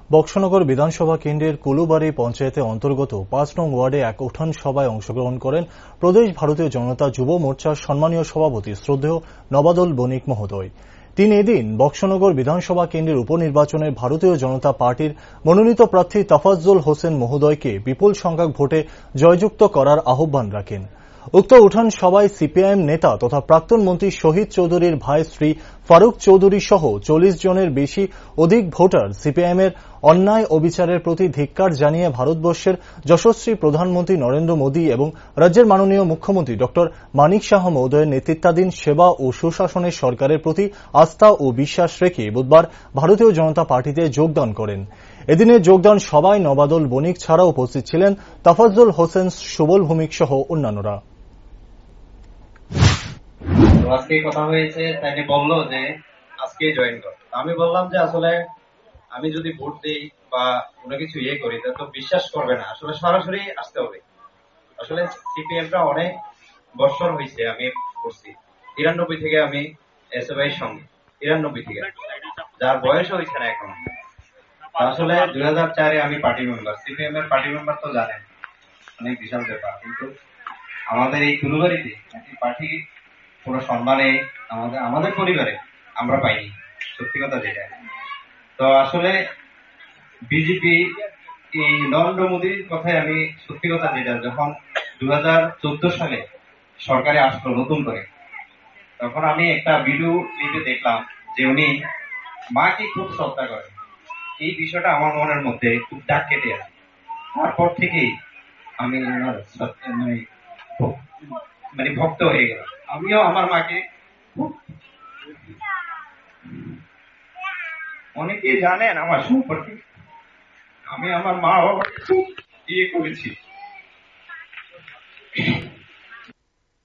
বক্সনগর বিধানসভা কেন্দ্রের কুলুবাড়ি পঞ্চায়েতে অন্তর্গত ৫ নং ওয়ার্ডে এক উঠান সভায় অংশগ্রহণ করেন প্রদেশ ভারতীয় জনতা যুব মোর্চার সম্মানীয় সভাপতি শ্রদ্ধেয় নবাদল বণিক মহোদয়। তিনি এদিন বক্সনগর বিধানসভা কেন্দ্রের উপনির্বাচনে ভারতীয় জনতা পার্টির মনোনীত প্রার্থী তাফাজ্জল হোসেন মহোদয়কে বিপুল সংখ্যক ভোটে জয়যুক্ত করার আহ্বান রাখেন। উক্ত উঠান সভায় সিপিআইএম নেতা তথা প্রাক্তন মন্ত্রী শহীদ চৌধুরীর ভাই শ্রী ফারুক চৌধুরী সহ ৪০ জনের অধিক ভোটার সিপিআইএম এর অন্যায় অবিচারের প্রতি ধিক্কার জানিয়ে ভারতবর্ষের যশস্বী প্রধানমন্ত্রী নরেন্দ্র মোদী এবং রাজ্যের মাননীয় মুখ্যমন্ত্রী ডক্টর মানিক সাহা মহোদয়ের নেতৃত্বাধীন সেবা ও সুশাসনের সরকারের প্রতি আস্থা ও বিশ্বাস রেখে বুধবার ভারতীয় জনতা পার্টিতে যোগদান করেন। এদিনের যোগদান সভায় নবাদল বণিক ছাড়া উপস্থিত ছিলেন তাফাজ্জল হোসেন, সুবল ভৌমিক সহ অন্যান্যরা। আজকে কথা হয়েছে, তাই বললো যে আজকে জয়েন কর। আমি বললাম যে আসলে আমি যদি ভোট দিই বা কোনো কিছু করি তো বিশ্বাস করবে না, আসলে সরাসরি আসতে হবে। আসলে সিপিএমটা অনেক বছর হয়েছে আমি করছি, 93 থেকে আমি এসএফআই সঙ্গে, 93 থেকে, যার বয়স হয়েছে না এখন। আসলে 2004-এ আমি পার্টি মেম্বার, সিপিএম এর পার্টি মেম্বার তো জানেন অনেক বিশাল ব্যাপার, কিন্তু আমাদের এই কুলুবাড়িতে পার্টি কোনো সম্মানে আমাদের পরিবারে আমরা পাইনি, সত্যি কথা যেটা। তো আসলে বিজেপি এই নরেন্দ্র মোদীর কথায় আমি সত্যি কথা যেটা, যখন 2014 সালে সরকারে আসলো নতুন করে, তখন আমি একটা ভিডিও ক্লিপে দেখলাম যে উনি মাকে খুব শ্রদ্ধা করেন। এই বিষয়টা আমার মনের মধ্যে খুব দাগ কেটে আছে। তারপর থেকেই আমি মানে ভক্ত হয়ে গেলাম। আমিও আমার মাকে, অনেকেই জানেন আমার সম্পর্কে, আমি আমার মা বাবাকে খুব করেছি।